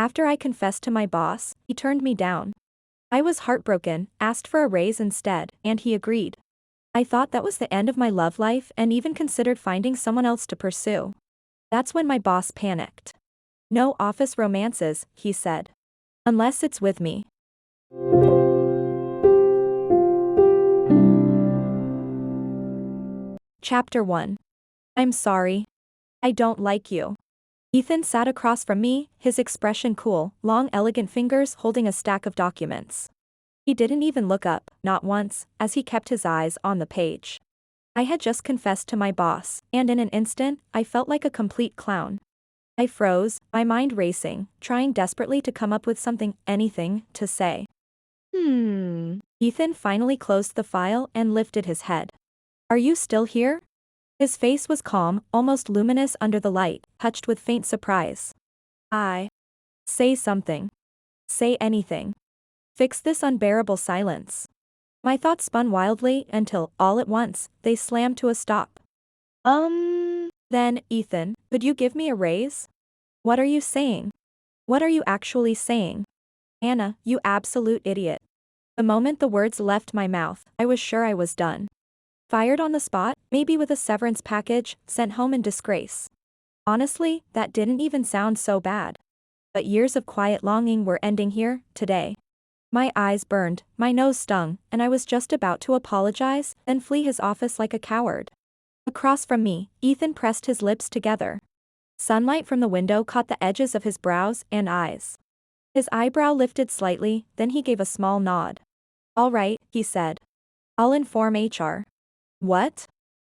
After I confessed to my boss, he turned me down. I was heartbroken, asked for a raise instead, and he agreed. I thought that was the end of my love life and even considered finding someone else to pursue. That's when my boss panicked. No office romances, he said. Unless it's with me. Chapter 1. I'm sorry. I don't like you. Ethan sat across from me, his expression cool, long elegant fingers holding a stack of documents. He didn't even look up, not once, as he kept his eyes on the page. I had just confessed to my boss, and in an instant, I felt like a complete clown. I froze, my mind racing, trying desperately to come up with something, anything, to say. Ethan finally closed the file and lifted his head. Are you still here? His face was calm, almost luminous under the light, touched with faint surprise. Say something. Say anything. Fix this unbearable silence. My thoughts spun wildly until, all at once, they slammed to a stop. Then, Ethan, could you give me a raise? What are you saying? What are you actually saying? Anna, you absolute idiot. The moment the words left my mouth, I was sure I was done. Fired on the spot, maybe with a severance package, sent home in disgrace. Honestly, that didn't even sound so bad. But years of quiet longing were ending here, today. My eyes burned, my nose stung, and I was just about to apologize, then flee his office like a coward. Across from me, Ethan pressed his lips together. Sunlight from the window caught the edges of his brows and eyes. His eyebrow lifted slightly, then he gave a small nod. All right, he said. I'll inform HR. What?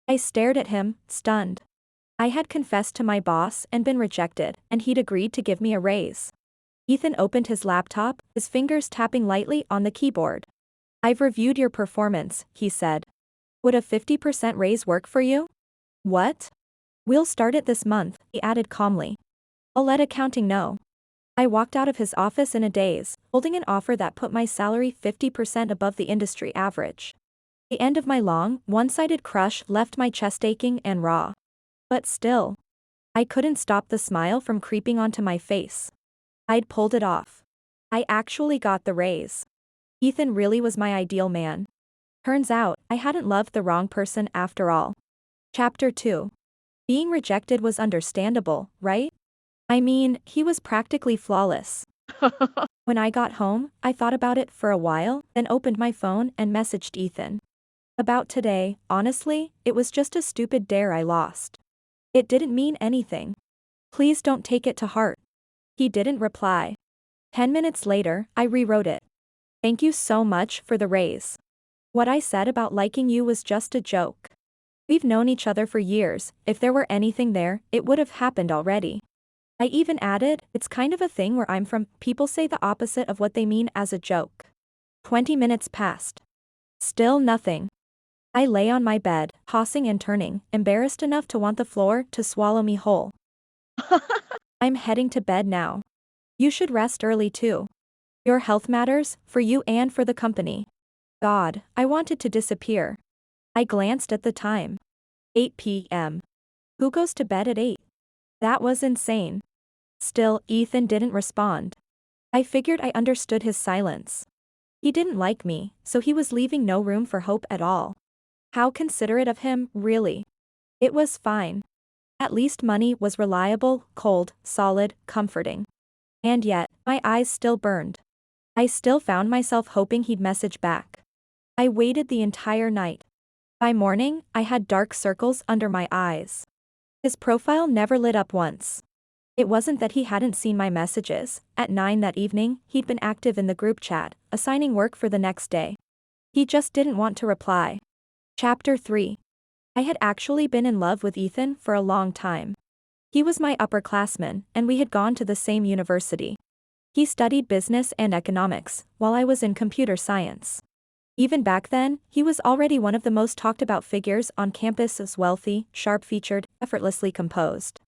I stared at him, stunned. I had confessed to my boss and been rejected, and he'd agreed to give me a raise. Ethan opened his laptop, his fingers tapping lightly on the keyboard. I've reviewed your performance, he said. Would a 50% raise work for you? What? We'll start it this month, he added calmly. I'll let accounting know. I walked out of his office in a daze, holding an offer that put my salary 50% above the industry average. The end of my long, one-sided crush left my chest aching and raw. But still, I couldn't stop the smile from creeping onto my face. I'd pulled it off. I actually got the raise. Ethan really was my ideal man. Turns out, I hadn't loved the wrong person after all. Chapter 2. Being rejected was understandable, right? I mean, he was practically flawless. When I got home, I thought about it for a while, then opened my phone and messaged Ethan. About today, honestly, it was just a stupid dare I lost. It didn't mean anything. Please don't take it to heart. He didn't reply. 10 minutes later, I rewrote it. Thank you so much for the raise. What I said about liking you was just a joke. We've known each other for years, if there were anything there, it would have happened already. I even added, it's kind of a thing where I'm from, people say the opposite of what they mean as a joke. 20 minutes passed. Still nothing. I lay on my bed, tossing and turning, embarrassed enough to want the floor to swallow me whole. I'm heading to bed now. You should rest early too. Your health matters, for you and for the company. God, I wanted to disappear. I glanced at the time. 8 p.m. Who goes to bed at 8? That was insane. Still, Ethan didn't respond. I figured I understood his silence. He didn't like me, so he was leaving no room for hope at all. How considerate of him, really. It was fine. At least money was reliable, cold, solid, comforting. And yet, my eyes still burned. I still found myself hoping he'd message back. I waited the entire night. By morning, I had dark circles under my eyes. His profile never lit up once. It wasn't that he hadn't seen my messages. At 9 that evening, he'd been active in the group chat, assigning work for the next day. He just didn't want to reply. Chapter 3. I had actually been in love with Ethan for a long time. He was my upperclassman, and we had gone to the same university. He studied business and economics, while I was in computer science. Even back then, he was already one of the most talked about figures on campus as wealthy, sharp-featured, effortlessly composed.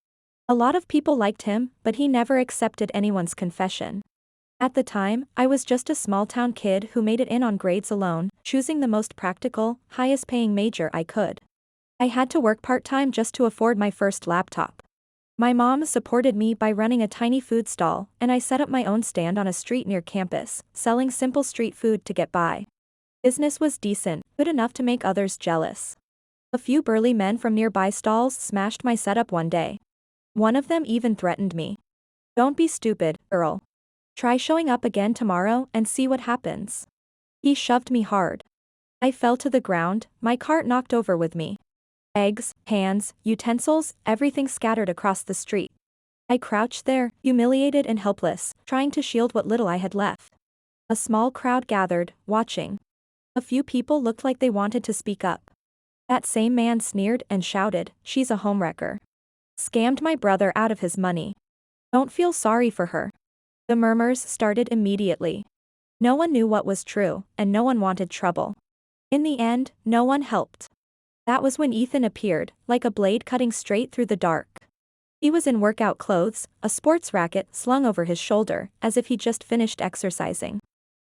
A lot of people liked him, but he never accepted anyone's confession. At the time, I was just a small-town kid who made it in on grades alone, choosing the most practical, highest-paying major I could. I had to work part-time just to afford my first laptop. My mom supported me by running a tiny food stall, and I set up my own stand on a street near campus, selling simple street food to get by. Business was decent, good enough to make others jealous. A few burly men from nearby stalls smashed my setup one day. One of them even threatened me. "Don't be stupid, girl. Try showing up again tomorrow and see what happens." He shoved me hard. I fell to the ground, my cart knocked over with me. Eggs, pans, utensils, everything scattered across the street. I crouched there, humiliated and helpless, trying to shield what little I had left. A small crowd gathered, watching. A few people looked like they wanted to speak up. That same man sneered and shouted, "She's a homewrecker. Scammed my brother out of his money. Don't feel sorry for her." The murmurs started immediately. No one knew what was true, and no one wanted trouble. In the end, no one helped. That was when Ethan appeared, like a blade cutting straight through the dark. He was in workout clothes, a sports racket slung over his shoulder, as if he just finished exercising.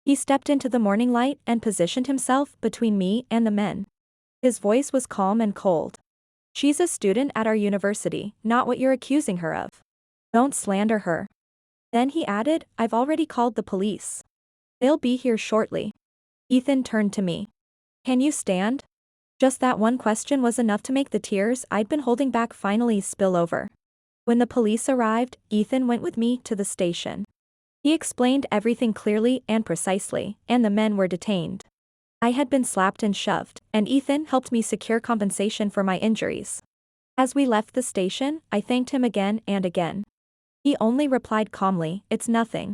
He stepped into the morning light and positioned himself between me and the men. His voice was calm and cold. "She's a student at our university, not what you're accusing her of. Don't slander her." Then he added, "I've already called the police. They'll be here shortly." Ethan turned to me. "Can you stand?" Just that one question was enough to make the tears I'd been holding back finally spill over. When the police arrived, Ethan went with me to the station. He explained everything clearly and precisely, and the men were detained. I had been slapped and shoved, and Ethan helped me secure compensation for my injuries. As we left the station, I thanked him again and again. He only replied calmly, "It's nothing.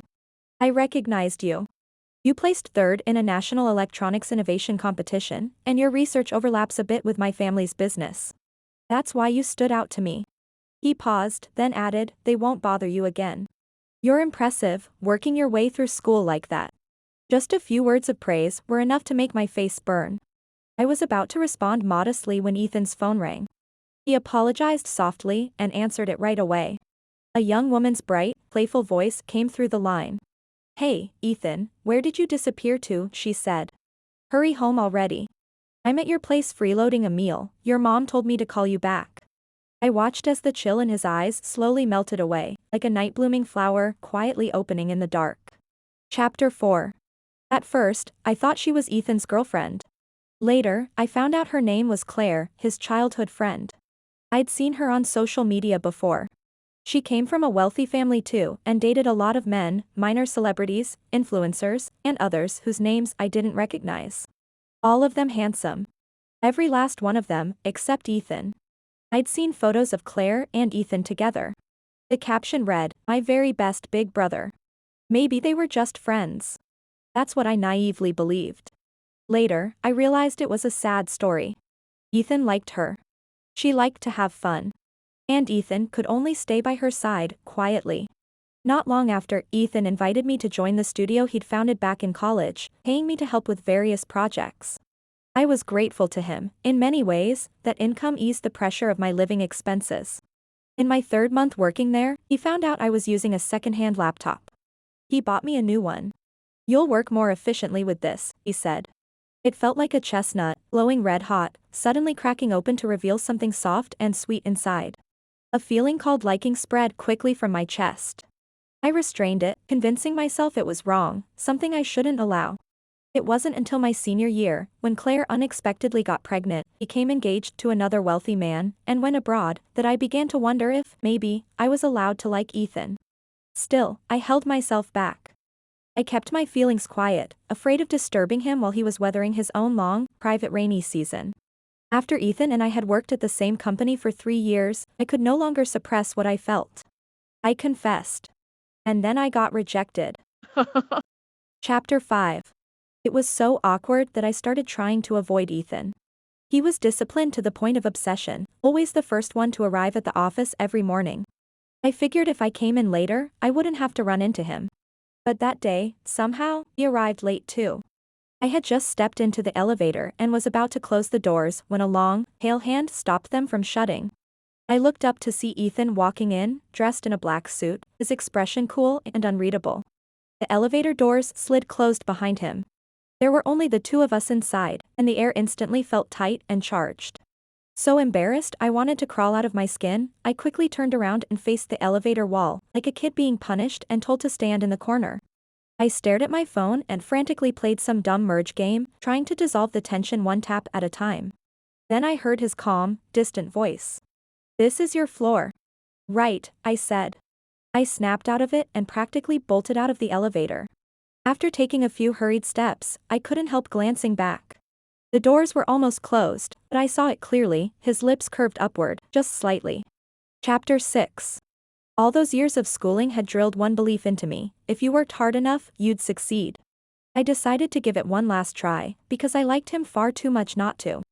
I recognized you. You placed third in a national electronics innovation competition, and your research overlaps a bit with my family's business. That's why you stood out to me." He paused, then added, "They won't bother you again. You're impressive, working your way through school like that." Just a few words of praise were enough to make my face burn. I was about to respond modestly when Ethan's phone rang. He apologized softly and answered it right away. A young woman's bright, playful voice came through the line. "Hey, Ethan, where did you disappear to?" she said. "Hurry home already. I'm at your place freeloading a meal. Your mom told me to call you back." I watched as the chill in his eyes slowly melted away, like a night-blooming flower quietly opening in the dark. Chapter 4. At first, I thought she was Ethan's girlfriend. Later, I found out her name was Claire, his childhood friend. I'd seen her on social media before. She came from a wealthy family too, and dated a lot of men, minor celebrities, influencers, and others whose names I didn't recognize. All of them handsome. Every last one of them, except Ethan. I'd seen photos of Claire and Ethan together. The caption read, "My very best big brother." Maybe they were just friends. That's what I naively believed. Later, I realized it was a sad story. Ethan liked her. She liked to have fun. And Ethan could only stay by her side, quietly. Not long after, Ethan invited me to join the studio he'd founded back in college, paying me to help with various projects. I was grateful to him. In many ways, that income eased the pressure of my living expenses. In my third month working there, he found out I was using a second-hand laptop. He bought me a new one. "You'll work more efficiently with this," he said. It felt like a chestnut, glowing red hot, suddenly cracking open to reveal something soft and sweet inside. A feeling called liking spread quickly from my chest. I restrained it, convincing myself it was wrong, something I shouldn't allow. It wasn't until my senior year, when Claire unexpectedly got pregnant, became engaged to another wealthy man, and went abroad, that I began to wonder if, maybe, I was allowed to like Ethan. Still, I held myself back. I kept my feelings quiet, afraid of disturbing him while he was weathering his own long, private rainy season. After Ethan and I had worked at the same company for 3 years, I could no longer suppress what I felt. I confessed. And then I got rejected. Chapter 5. It was so awkward that I started trying to avoid Ethan. He was disciplined to the point of obsession, always the first one to arrive at the office every morning. I figured if I came in later, I wouldn't have to run into him. But that day, somehow, he arrived late too. I had just stepped into the elevator and was about to close the doors when a long, pale hand stopped them from shutting. I looked up to see Ethan walking in, dressed in a black suit, his expression cool and unreadable. The elevator doors slid closed behind him. There were only the two of us inside, and the air instantly felt tight and charged. So embarrassed I wanted to crawl out of my skin, I quickly turned around and faced the elevator wall, like a kid being punished and told to stand in the corner. I stared at my phone and frantically played some dumb merge game, trying to dissolve the tension one tap at a time. Then I heard his calm, distant voice. "This is your floor." "Right," I said. I snapped out of it and practically bolted out of the elevator. After taking a few hurried steps, I couldn't help glancing back. The doors were almost closed, but I saw it clearly, his lips curved upward, just slightly. Chapter 6. All those years of schooling had drilled one belief into me: if you worked hard enough, you'd succeed. I decided to give it one last try, because I liked him far too much not to.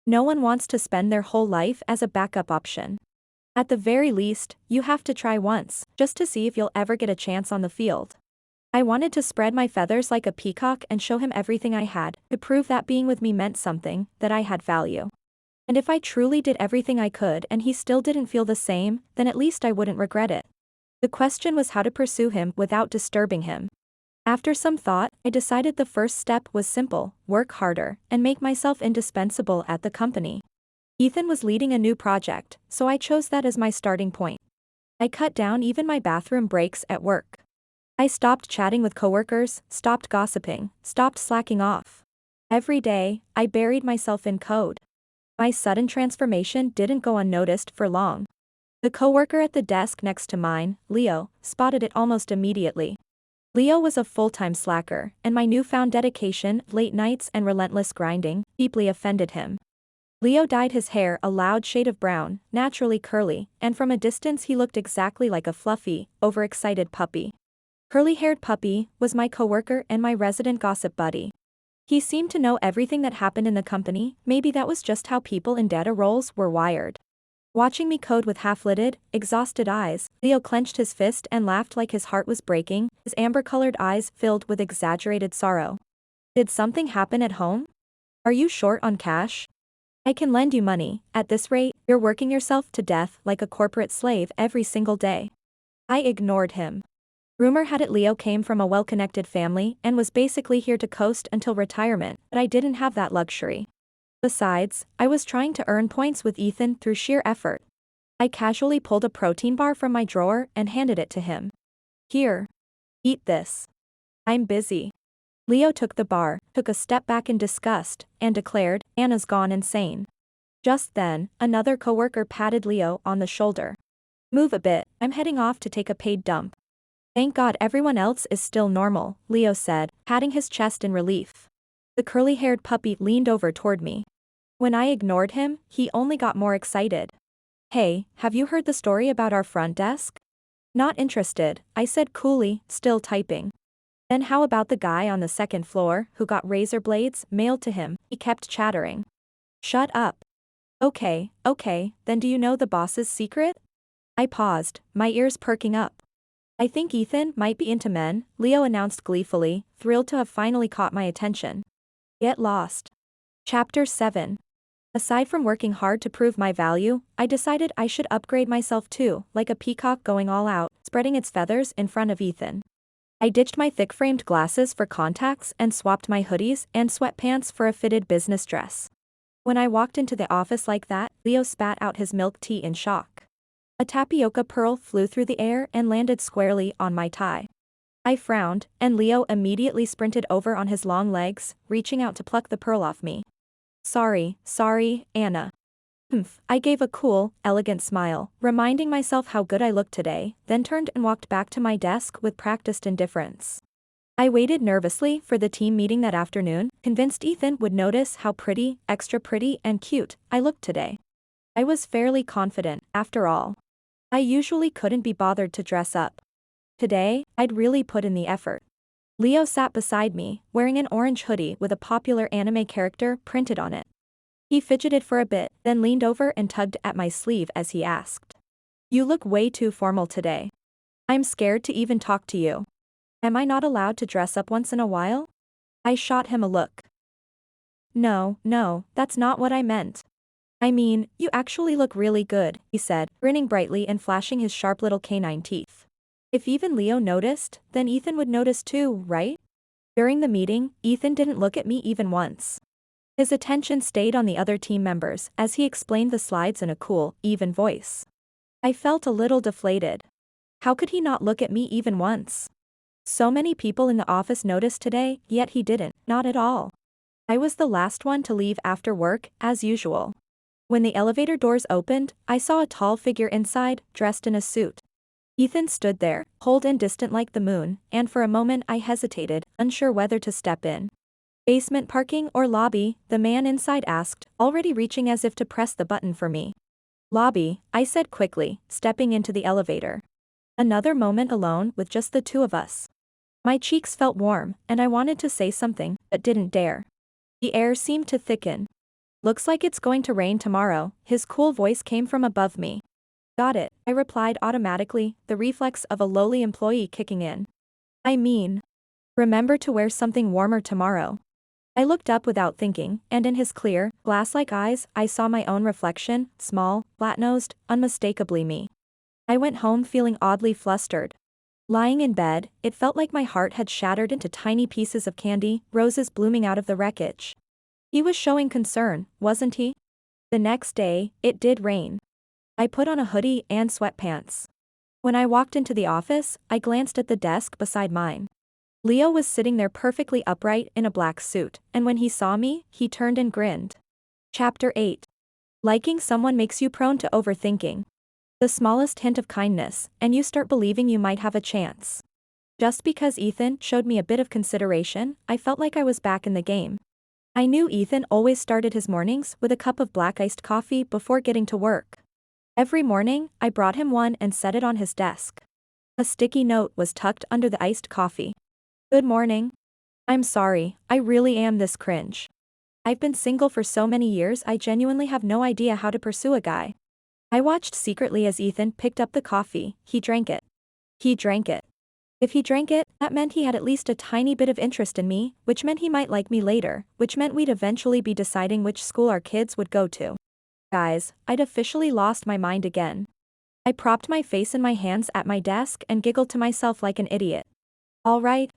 No one wants to spend their whole life as a backup option. At the very least, you have to try once, just to see if you'll ever get a chance on the field. I wanted to spread my feathers like a peacock and show him everything I had, to prove that being with me meant something, that I had value. And if I truly did everything I could and he still didn't feel the same, then at least I wouldn't regret it. The question was how to pursue him without disturbing him. After some thought, I decided the first step was simple: work harder, and make myself indispensable at the company. Ethan was leading a new project, so I chose that as my starting point. I cut down even my bathroom breaks at work. I stopped chatting with coworkers, stopped gossiping, stopped slacking off. Every day, I buried myself in code. My sudden transformation didn't go unnoticed for long. The coworker at the desk next to mine, Leo, spotted it almost immediately. Leo was a full-time slacker, and my newfound dedication, late nights and relentless grinding, deeply offended him. Leo dyed his hair a loud shade of brown, naturally curly, and from a distance he looked exactly like a fluffy, overexcited puppy. Curly-haired Puppy was my coworker and my resident gossip buddy. He seemed to know everything that happened in the company. Maybe that was just how people in data roles were wired. Watching me code with half-lidded, exhausted eyes, Leo clenched his fist and laughed like his heart was breaking, his amber-colored eyes filled with exaggerated sorrow. "Did something happen at home? Are you short on cash? I can lend you money. At this rate, you're working yourself to death like a corporate slave every single day." I ignored him. Rumor had it Leo came from a well-connected family and was basically here to coast until retirement, but I didn't have that luxury. Besides, I was trying to earn points with Ethan through sheer effort. I casually pulled a protein bar from my drawer and handed it to him. "Here. Eat this. I'm busy." Leo took the bar, took a step back in disgust, and declared, "Anna's gone insane." Just then, another coworker patted Leo on the shoulder. "Move a bit, I'm heading off to take a paid dump." "Thank God everyone else is still normal," Leo said, patting his chest in relief. The curly-haired puppy leaned over toward me. When I ignored him, he only got more excited. "Hey, have you heard the story about our front desk?" "Not interested," I said coolly, still typing. "Then how about the guy on the second floor who got razor blades mailed to him?" He kept chattering. "Shut up." Okay, then do you know the boss's secret?" I paused, my ears perking up. "I think Ethan might be into men," Leo announced gleefully, thrilled to have finally caught my attention. Get lost. Chapter 7. Aside from working hard to prove my value, I decided I should upgrade myself too, like a peacock going all out, spreading its feathers in front of Ethan. I ditched my thick-framed glasses for contacts and swapped my hoodies and sweatpants for a fitted business dress. When I walked into the office like that, Leo spat out his milk tea in shock. A tapioca pearl flew through the air and landed squarely on my tie. I frowned, and Leo immediately sprinted over on his long legs, reaching out to pluck the pearl off me. Sorry, Anna." "Humph," I gave a cool, elegant smile, reminding myself how good I looked today, then turned and walked back to my desk with practiced indifference. I waited nervously for the team meeting that afternoon, convinced Ethan would notice how pretty, extra pretty and cute, I looked today. I was fairly confident, after all. I usually couldn't be bothered to dress up. Today, I'd really put in the effort. Leo sat beside me, wearing an orange hoodie with a popular anime character printed on it. He fidgeted for a bit, then leaned over and tugged at my sleeve as he asked. "You look way too formal today. I'm scared to even talk to you. Am I not allowed to dress up once in a while?" I shot him a look. No, that's not what I meant. "I mean, you actually look really good," he said, grinning brightly and flashing his sharp little canine teeth. If even Leo noticed, then Ethan would notice too, right? During the meeting, Ethan didn't look at me even once. His attention stayed on the other team members as he explained the slides in a cool, even voice. I felt a little deflated. How could he not look at me even once? So many people in the office noticed today, yet he didn't, not at all. I was the last one to leave after work, as usual. When the elevator doors opened, I saw a tall figure inside, dressed in a suit. Ethan stood there, cold and distant like the moon, and for a moment I hesitated, unsure whether to step in. Basement parking or lobby, the man inside asked, already reaching as if to press the button for me. Lobby, I said quickly, stepping into the elevator. Another moment alone with just the two of us. My cheeks felt warm, and I wanted to say something, but didn't dare. The air seemed to thicken. Looks like it's going to rain tomorrow, his cool voice came from above me. Got it, I replied automatically, the reflex of a lowly employee kicking in. I mean, remember to wear something warmer tomorrow. I looked up without thinking, and in his clear, glass-like eyes, I saw my own reflection, small, flat-nosed, unmistakably me. I went home feeling oddly flustered. Lying in bed, it felt like my heart had shattered into tiny pieces of candy, roses blooming out of the wreckage. He was showing concern, wasn't he? The next day, it did rain. I put on a hoodie and sweatpants. When I walked into the office, I glanced at the desk beside mine. Leo was sitting there perfectly upright in a black suit, and when he saw me, he turned and grinned. Chapter 8. Liking someone makes you prone to overthinking. The smallest hint of kindness, and you start believing you might have a chance. Just because Ethan showed me a bit of consideration, I felt like I was back in the game. I knew Ethan always started his mornings with a cup of black iced coffee before getting to work. Every morning, I brought him one and set it on his desk. A sticky note was tucked under the iced coffee. Good morning. I'm sorry, I really am this cringe. I've been single for so many years I genuinely have no idea how to pursue a guy. I watched secretly as Ethan picked up the coffee, he drank it. He drank it. If he drank it, that meant he had at least a tiny bit of interest in me, which meant he might like me later, which meant we'd eventually be deciding which school our kids would go to. Guys, I'd officially lost my mind again. I propped my face in my hands at my desk and giggled to myself like an idiot. All right.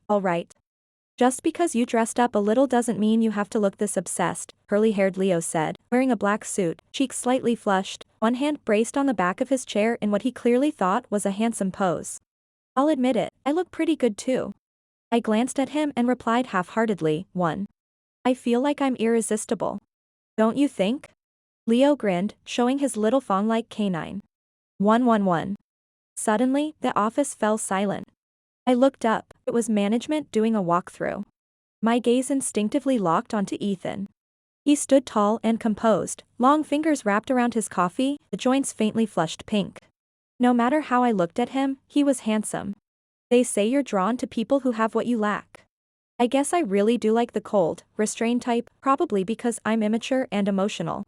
Just because you dressed up a little doesn't mean you have to look this obsessed, curly-haired Leo said, wearing a black suit, cheeks slightly flushed, one hand braced on the back of his chair in what he clearly thought was a handsome pose. I'll admit it, I look pretty good too. I glanced at him and replied half-heartedly, I feel like I'm irresistible. Don't you think? Leo grinned, showing his little fawn-like canine. 111. Suddenly, the office fell silent. I looked up, it was management doing a walkthrough. My gaze instinctively locked onto Ethan. He stood tall and composed, long fingers wrapped around his coffee, the joints faintly flushed pink. No matter how I looked at him, he was handsome. They say you're drawn to people who have what you lack. I guess I really do like the cold, restrained type, probably because I'm immature and emotional.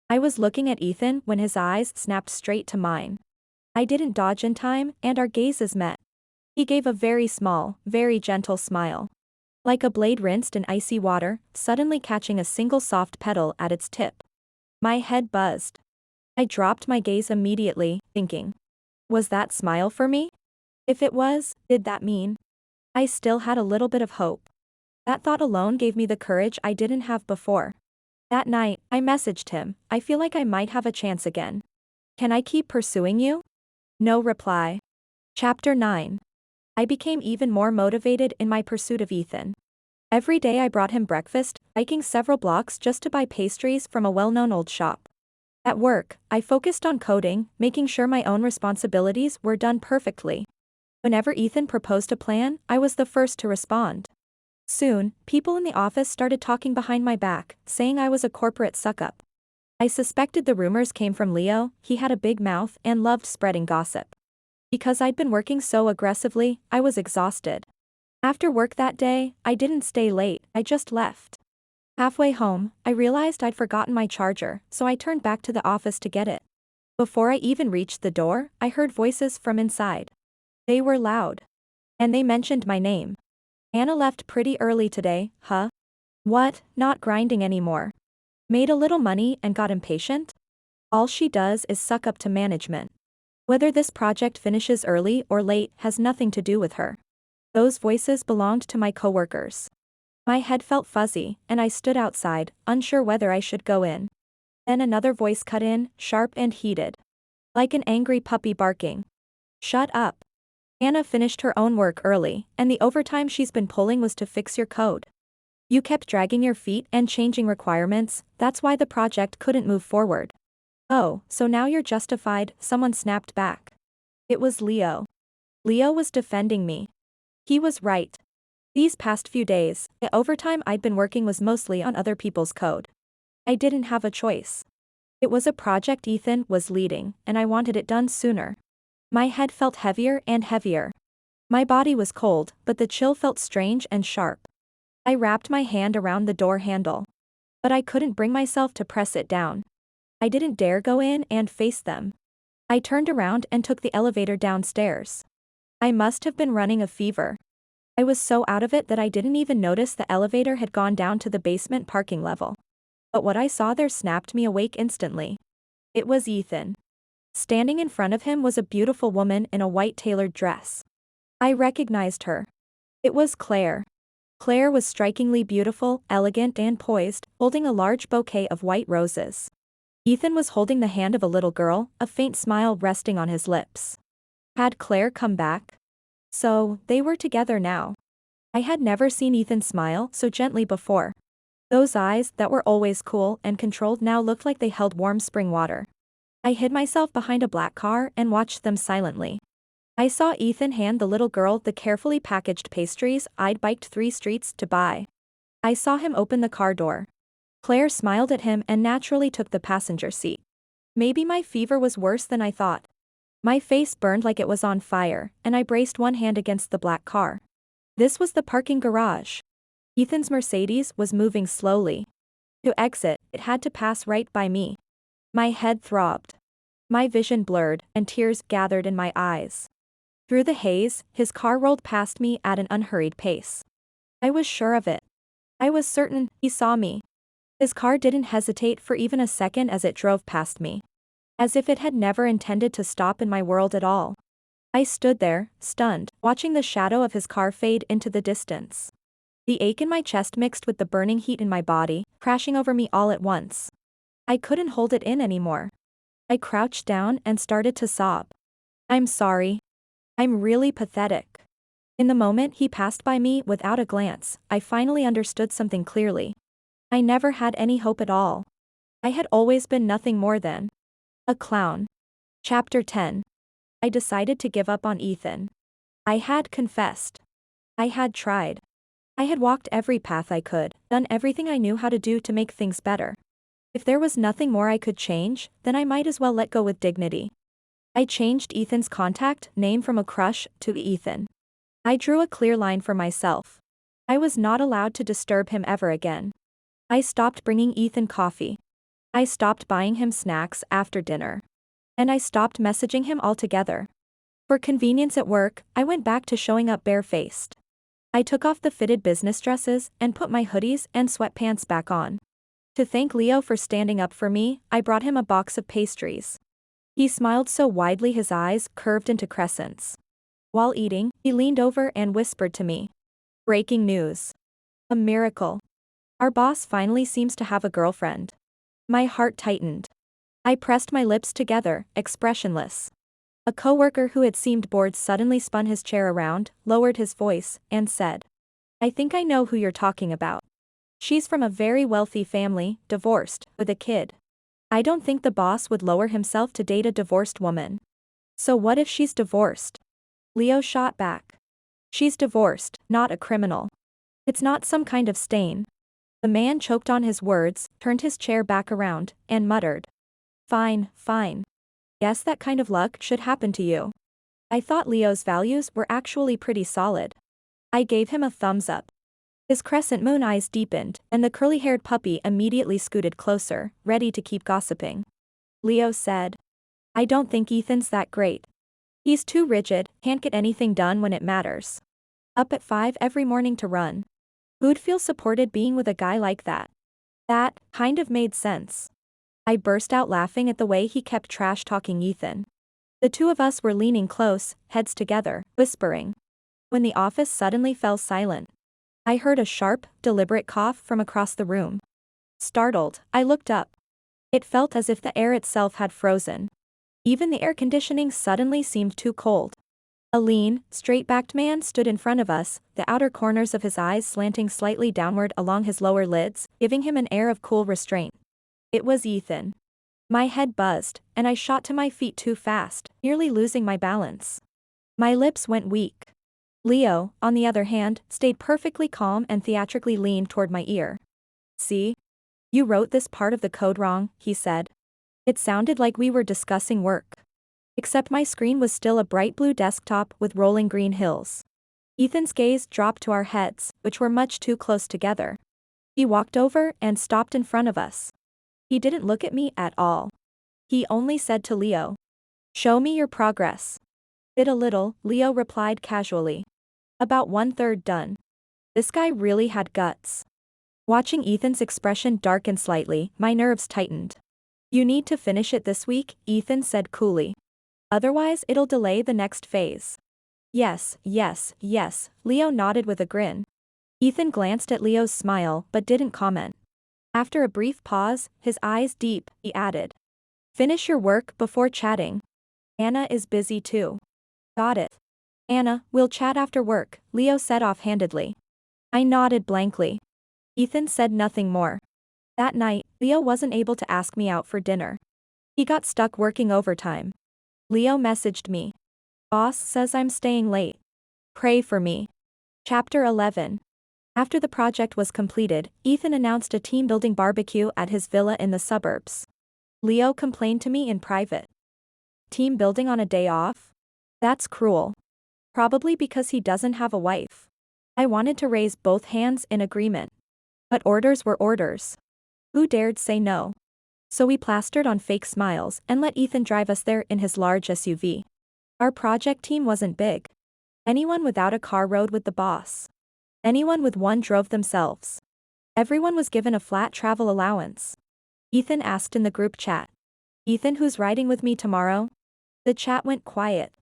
I was looking at Ethan when his eyes snapped straight to mine. I didn't dodge in time, and our gazes met. He gave a very small, very gentle smile. Like a blade rinsed in icy water, suddenly catching a single soft petal at its tip. My head buzzed. I dropped my gaze immediately, thinking. Was that smile for me? If it was, did that mean? I still had a little bit of hope. That thought alone gave me the courage I didn't have before. That night, I messaged him, I feel like I might have a chance again. Can I keep pursuing you? No reply. Chapter 9. I became even more motivated in my pursuit of Ethan. Every day I brought him breakfast, hiking several blocks just to buy pastries from a well-known old shop. At work, I focused on coding, making sure my own responsibilities were done perfectly. Whenever Ethan proposed a plan, I was the first to respond. Soon, people in the office started talking behind my back, saying I was a corporate suck-up. I suspected the rumors came from Leo, he had a big mouth and loved spreading gossip. Because I'd been working so aggressively, I was exhausted. After work that day, I didn't stay late, I just left. Halfway home, I realized I'd forgotten my charger, so I turned back to the office to get it. Before I even reached the door, I heard voices from inside. They were loud. And they mentioned my name. Anna left pretty early today, huh? What, not grinding anymore? Made a little money and got impatient? All she does is suck up to management. Whether this project finishes early or late has nothing to do with her. Those voices belonged to my coworkers. My head felt fuzzy, and I stood outside, unsure whether I should go in. Then another voice cut in, sharp and heated. Like an angry puppy barking. Shut up. Anna finished her own work early, and the overtime she's been pulling was to fix your code. You kept dragging your feet and changing requirements, that's why the project couldn't move forward. Oh, so now you're justified, someone snapped back. It was Leo. Leo was defending me. He was right. These past few days, the overtime I'd been working was mostly on other people's code. I didn't have a choice. It was a project Ethan was leading, and I wanted it done sooner. My head felt heavier and heavier. My body was cold, but the chill felt strange and sharp. I wrapped my hand around the door handle. But I couldn't bring myself to press it down. I didn't dare go in and face them. I turned around and took the elevator downstairs. I must have been running a fever. I was so out of it that I didn't even notice the elevator had gone down to the basement parking level. But what I saw there snapped me awake instantly. It was Ethan. Standing in front of him was a beautiful woman in a white tailored dress. I recognized her. It was Claire. Claire was strikingly beautiful, elegant and poised, holding a large bouquet of white roses. Ethan was holding the hand of a little girl, a faint smile resting on his lips. Had Claire come back? So, they were together now. I had never seen Ethan smile so gently before. Those eyes that were always cool and controlled now looked like they held warm spring water. I hid myself behind a black car and watched them silently. I saw Ethan hand the little girl the carefully packaged pastries I'd biked 3 streets to buy. I saw him open the car door. Claire smiled at him and naturally took the passenger seat. Maybe my fever was worse than I thought. My face burned like it was on fire, and I braced one hand against the black car. This was the parking garage. Ethan's Mercedes was moving slowly. To exit, it had to pass right by me. My head throbbed. My vision blurred, and tears gathered in my eyes. Through the haze, his car rolled past me at an unhurried pace. I was sure of it. I was certain he saw me. His car didn't hesitate for even a second as it drove past me. As if it had never intended to stop in my world at all. I stood there, stunned, watching the shadow of his car fade into the distance. The ache in my chest mixed with the burning heat in my body, crashing over me all at once. I couldn't hold it in anymore. I crouched down and started to sob. I'm sorry. I'm really pathetic. In the moment he passed by me without a glance, I finally understood something clearly. I never had any hope at all. I had always been nothing more than a clown. Chapter 10. I decided to give up on Ethan. I had confessed. I had tried. I had walked every path I could, done everything I knew how to do to make things better. If there was nothing more I could change, then I might as well let go with dignity. I changed Ethan's contact name from a crush to Ethan. I drew a clear line for myself. I was not allowed to disturb him ever again. I stopped bringing Ethan coffee. I stopped buying him snacks after dinner. And I stopped messaging him altogether. For convenience at work, I went back to showing up barefaced. I took off the fitted business dresses and put my hoodies and sweatpants back on. To thank Leo for standing up for me, I brought him a box of pastries. He smiled so widely his eyes curved into crescents. While eating, he leaned over and whispered to me. Breaking news. A miracle. Our boss finally seems to have a girlfriend. My heart tightened. I pressed my lips together, expressionless. A coworker who had seemed bored suddenly spun his chair around, lowered his voice, and said. I think I know who you're talking about. She's from a very wealthy family, divorced, with a kid. I don't think the boss would lower himself to date a divorced woman. So what if she's divorced? Leo shot back. She's divorced, not a criminal. It's not some kind of stain. The man choked on his words, turned his chair back around, and muttered. Fine, fine. Guess that kind of luck should happen to you. I thought Leo's values were actually pretty solid. I gave him a thumbs up. His crescent moon eyes deepened, and the curly-haired puppy immediately scooted closer, ready to keep gossiping. Leo said. I don't think Ethan's that great. He's too rigid, can't get anything done when it matters. Up at 5 every morning to run. Who'd feel supported being with a guy like that? That kind of made sense. I burst out laughing at the way he kept trash-talking Ethan. The two of us were leaning close, heads together, whispering. When the office suddenly fell silent. I heard a sharp, deliberate cough from across the room. Startled, I looked up. It felt as if the air itself had frozen. Even the air conditioning suddenly seemed too cold. A lean, straight-backed man stood in front of us, the outer corners of his eyes slanting slightly downward along his lower lids, giving him an air of cool restraint. It was Ethan. My head buzzed, and I shot to my feet too fast, nearly losing my balance. My lips went weak. Leo, on the other hand, stayed perfectly calm and theatrically leaned toward my ear. "See? You wrote this part of the code wrong," he said. It sounded like we were discussing work. Except my screen was still a bright blue desktop with rolling green hills. Ethan's gaze dropped to our heads, which were much too close together. He walked over and stopped in front of us. He didn't look at me at all. He only said to Leo, "Show me your progress." "Bit a little," Leo replied casually. "About 1/3 done." This guy really had guts. Watching Ethan's expression darken slightly, my nerves tightened. "You need to finish it this week," Ethan said coolly. "Otherwise it'll delay the next phase." Yes, Leo nodded with a grin. Ethan glanced at Leo's smile but didn't comment. After a brief pause, his eyes deep, he added. "Finish your work before chatting. Anna is busy too." "Got it. Anna, we'll chat after work," Leo said offhandedly. I nodded blankly. Ethan said nothing more. That night, Leo wasn't able to ask me out for dinner. He got stuck working overtime. Leo messaged me. "Boss says I'm staying late. Pray for me." Chapter 11. After the project was completed, Ethan announced a team-building barbecue at his villa in the suburbs. Leo complained to me in private. "Team building on a day off? That's cruel." Probably because he doesn't have a wife. I wanted to raise both hands in agreement. But orders were orders. Who dared say no? So we plastered on fake smiles and let Ethan drive us there in his large SUV. Our project team wasn't big. Anyone without a car rode with the boss. Anyone with one drove themselves. Everyone was given a flat travel allowance. Ethan asked in the group chat. "Ethan, who's riding with me tomorrow?" The chat went quiet.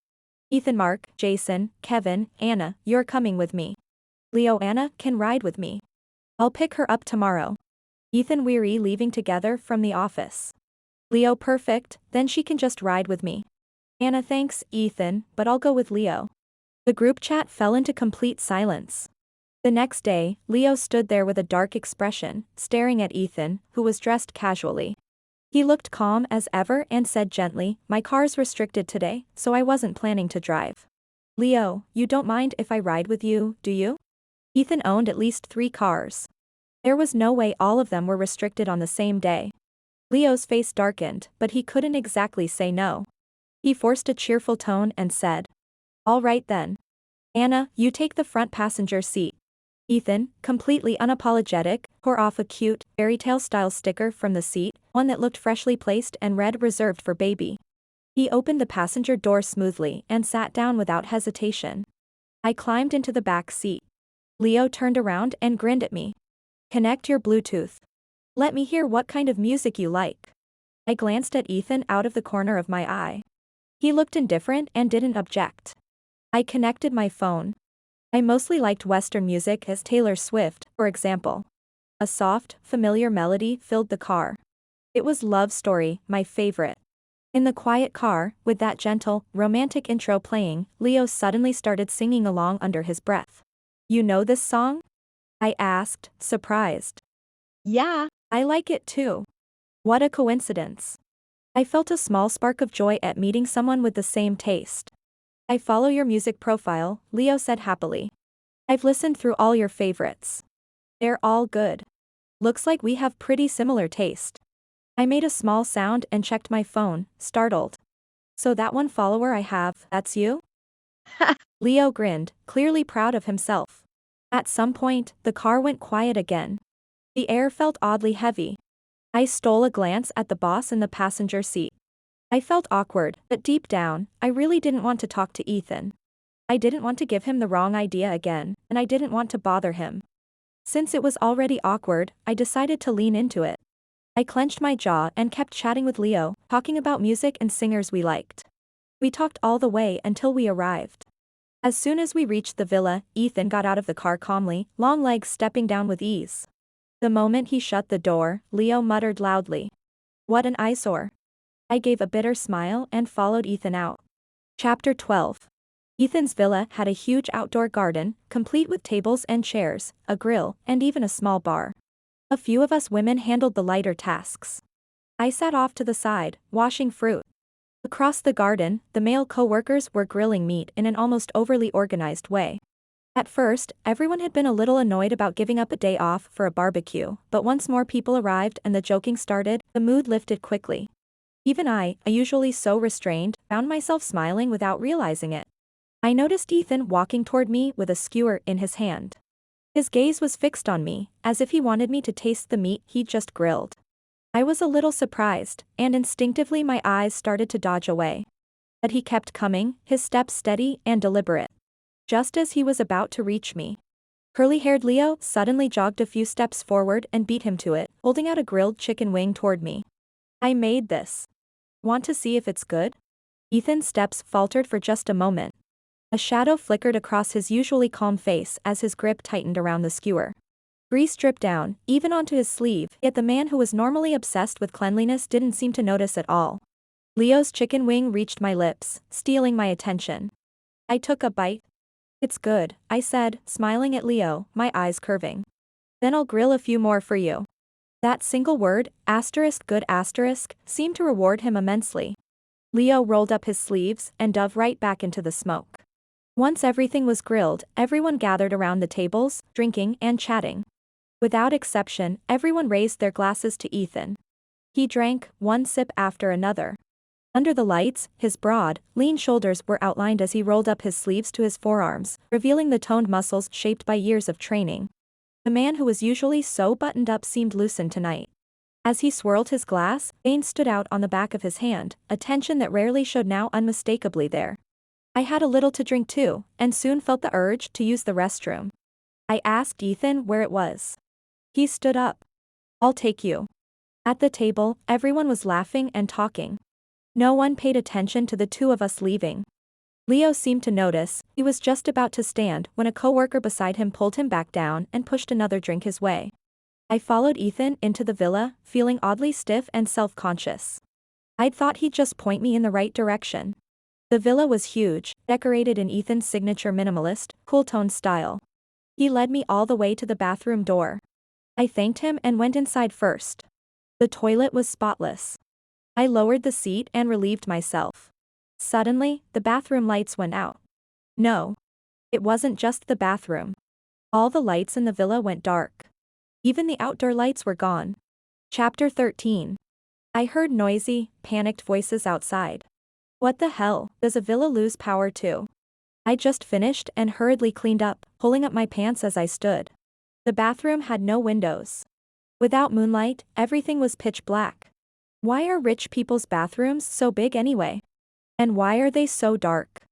"Ethan, Mark, Jason, Kevin, Anna, you're coming with me." "Leo, Anna can ride with me. I'll pick her up tomorrow." Ethan, "We're leaving together from the office." Leo, "Perfect, then she can just ride with me." Anna, "Thanks, Ethan, but I'll go with Leo." The group chat fell into complete silence. The next day, Leo stood there with a dark expression, staring at Ethan, who was dressed casually. He looked calm as ever and said gently, "My car's restricted today, so I wasn't planning to drive." "Leo, you don't mind if I ride with you, do you?" Ethan owned at least 3 cars. There was no way all of them were restricted on the same day. Leo's face darkened, but he couldn't exactly say no. He forced a cheerful tone and said, "All right then. Anna, you take the front passenger seat." Ethan, completely unapologetic, tore off a cute, fairy tale style sticker from the seat, one that looked freshly placed and read "Reserved for baby." He opened the passenger door smoothly and sat down without hesitation. I climbed into the back seat. Leo turned around and grinned at me. "Connect your Bluetooth. Let me hear what kind of music you like." I glanced at Ethan out of the corner of my eye. He looked indifferent and didn't object. I connected my phone. I mostly liked Western music as Taylor Swift, for example. A soft, familiar melody filled the car. It was Love Story, my favorite. In the quiet car, with that gentle, romantic intro playing, Leo suddenly started singing along under his breath. "You know this song?" I asked, surprised. "Yeah, I like it too." What a coincidence. I felt a small spark of joy at meeting someone with the same taste. "I follow your music profile," Leo said happily. "I've listened through all your favorites. They're all good. Looks like we have pretty similar taste." I made a small sound and checked my phone, startled. "So that one follower I have, that's you?" Leo grinned, clearly proud of himself. At some point, the car went quiet again. The air felt oddly heavy. I stole a glance at the boss in the passenger seat. I felt awkward, but deep down, I really didn't want to talk to Ethan. I didn't want to give him the wrong idea again, and I didn't want to bother him. Since it was already awkward, I decided to lean into it. I clenched my jaw and kept chatting with Leo, talking about music and singers we liked. We talked all the way until we arrived. As soon as we reached the villa, Ethan got out of the car calmly, long legs stepping down with ease. The moment he shut the door, Leo muttered loudly. "What an eyesore." I gave a bitter smile and followed Ethan out. Chapter 12. Ethan's villa had a huge outdoor garden, complete with tables and chairs, a grill, and even a small bar. A few of us women handled the lighter tasks. I sat off to the side, washing fruit. Across the garden, the male co-workers were grilling meat in an almost overly organized way. At first, everyone had been a little annoyed about giving up a day off for a barbecue, but once more people arrived and the joking started, the mood lifted quickly. Even I, usually so restrained, found myself smiling without realizing it. I noticed Ethan walking toward me with a skewer in his hand. His gaze was fixed on me, as if he wanted me to taste the meat he'd just grilled. I was a little surprised, and instinctively my eyes started to dodge away. But he kept coming, his steps steady and deliberate. Just as he was about to reach me, curly-haired Leo suddenly jogged a few steps forward and beat him to it, holding out a grilled chicken wing toward me. "I made this. Want to see if it's good?" Ethan's steps faltered for just a moment. A shadow flickered across his usually calm face as his grip tightened around the skewer. Grease dripped down, even onto his sleeve, yet the man who was normally obsessed with cleanliness didn't seem to notice at all. Leo's chicken wing reached my lips, stealing my attention. I took a bite. "It's good," I said, smiling at Leo, my eyes curving. "Then I'll grill a few more for you." That single word, good seemed to reward him immensely. Leo rolled up his sleeves and dove right back into the smoke. Once everything was grilled, everyone gathered around the tables, drinking and chatting. Without exception, everyone raised their glasses to Ethan. He drank, one sip after another. Under the lights, his broad, lean shoulders were outlined as he rolled up his sleeves to his forearms, revealing the toned muscles shaped by years of training. The man who was usually so buttoned up seemed loosened tonight. As he swirled his glass, veins stood out on the back of his hand, a tension that rarely showed now unmistakably there. I had a little to drink too, and soon felt the urge to use the restroom. I asked Ethan where it was. He stood up. "I'll take you." At the table, everyone was laughing and talking. No one paid attention to the two of us leaving. Leo seemed to notice. He was just about to stand when a coworker beside him pulled him back down and pushed another drink his way. I followed Ethan into the villa, feeling oddly stiff and self-conscious. I'd thought he'd just point me in the right direction. The villa was huge, decorated in Ethan's signature minimalist, cool-toned style. He led me all the way to the bathroom door. I thanked him and went inside first. The toilet was spotless. I lowered the seat and relieved myself. Suddenly, the bathroom lights went out. No. It wasn't just the bathroom. All the lights in the villa went dark. Even the outdoor lights were gone. Chapter 13. I heard noisy, panicked voices outside. What the hell, does a villa lose power too? I just finished and hurriedly cleaned up, pulling up my pants as I stood. The bathroom had no windows. Without moonlight, everything was pitch black. Why are rich people's bathrooms so big anyway? And why are they so dark?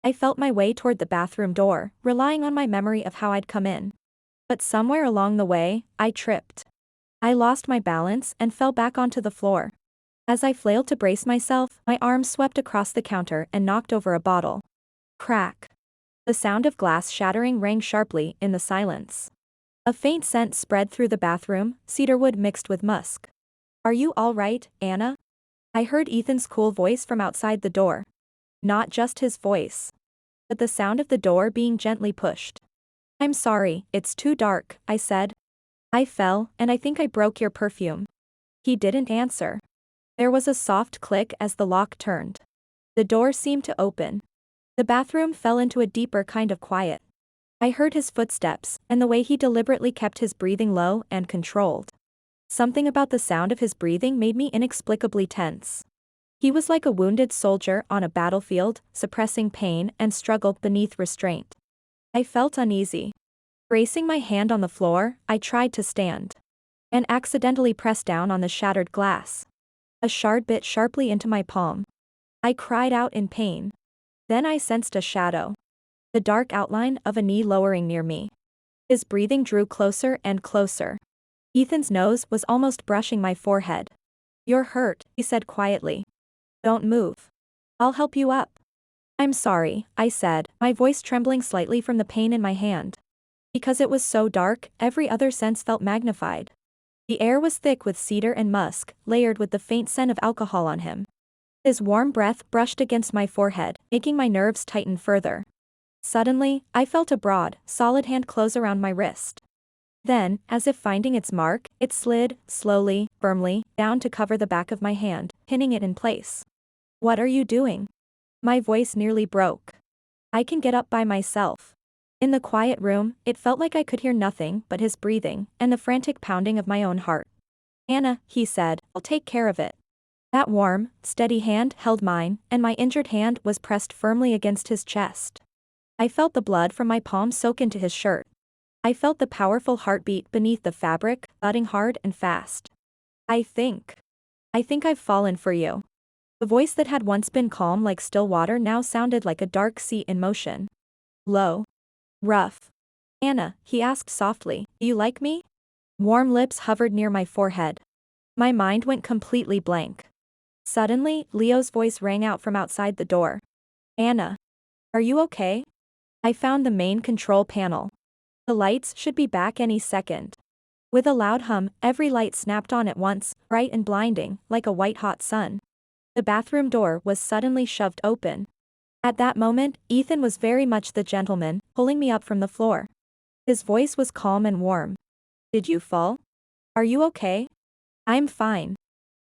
I felt my way toward the bathroom door, relying on my memory of how I'd come in. But somewhere along the way, I tripped. I lost my balance and fell back onto the floor. As I flailed to brace myself, my arm swept across the counter and knocked over a bottle. Crack. The sound of glass shattering rang sharply in the silence. A faint scent spread through the bathroom, cedarwood mixed with musk. "Are you all right, Anna?" I heard Ethan's cool voice from outside the door. Not just his voice, but the sound of the door being gently pushed. "I'm sorry, it's too dark," I said. "I fell, and I think I broke your perfume." He didn't answer. There was a soft click as the lock turned. The door seemed to open. The bathroom fell into a deeper kind of quiet. I heard his footsteps, and the way he deliberately kept his breathing low and controlled. Something about the sound of his breathing made me inexplicably tense. He was like a wounded soldier on a battlefield, suppressing pain and struggle beneath restraint. I felt uneasy. Bracing my hand on the floor, I tried to stand. And accidentally pressed down on the shattered glass. A shard bit sharply into my palm. I cried out in pain. Then I sensed a shadow. The dark outline of a knee lowering near me. His breathing drew closer and closer. Ethan's nose was almost brushing my forehead. "You're hurt," he said quietly. "Don't move. I'll help you up." I'm sorry, I said, my voice trembling slightly from the pain in my hand. Because it was so dark, every other sense felt magnified. The air was thick with cedar and musk, layered with the faint scent of alcohol on him. His warm breath brushed against my forehead, making my nerves tighten further. Suddenly, I felt a broad, solid hand close around my wrist. Then, as if finding its mark, it slid, slowly, firmly, down to cover the back of my hand, pinning it in place. What are you doing? My voice nearly broke. I can get up by myself. In the quiet room, it felt like I could hear nothing but his breathing and the frantic pounding of my own heart. Anna, he said, I'll take care of it. That warm, steady hand held mine, and my injured hand was pressed firmly against his chest. I felt the blood from my palm soak into his shirt. I felt the powerful heartbeat beneath the fabric, thudding hard and fast. I think I've fallen for you. The voice that had once been calm like still water now sounded like a dark sea in motion. Low. Rough. Anna, he asked softly, do you like me? Warm lips hovered near my forehead. My mind went completely blank. Suddenly, Leo's voice rang out from outside the door. Anna. Are you okay? I found the main control panel. The lights should be back any second. With a loud hum, every light snapped on at once, bright and blinding, like a white-hot sun. The bathroom door was suddenly shoved open. At that moment, Ethan was very much the gentleman, pulling me up from the floor. His voice was calm and warm. Did you fall? Are you okay? I'm fine.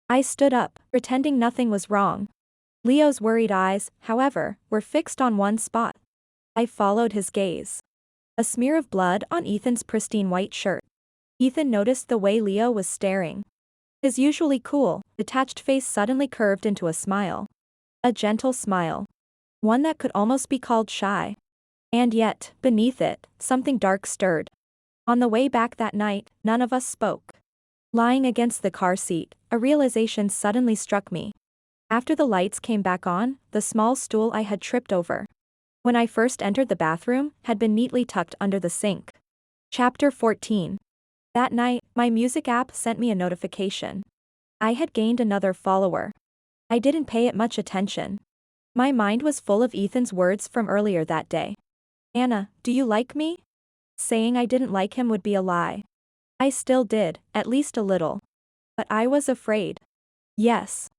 I stood up, pretending nothing was wrong. Leo's worried eyes, however, were fixed on one spot. I followed his gaze. A smear of blood on Ethan's pristine white shirt. Ethan noticed the way Leo was staring. His usually cool, detached face suddenly curved into a smile. A gentle smile. One that could almost be called shy. And yet, beneath it, something dark stirred. On the way back that night, none of us spoke. Lying against the car seat, a realization suddenly struck me. After the lights came back on, the small stool I had tripped over when I first entered the bathroom had been neatly tucked under the sink. Chapter 14. That night, my music app sent me a notification. I had gained another follower. I didn't pay it much attention. My mind was full of Ethan's words from earlier that day. Anna, do you like me? Saying I didn't like him would be a lie. I still did, at least a little. But I was afraid. Yes.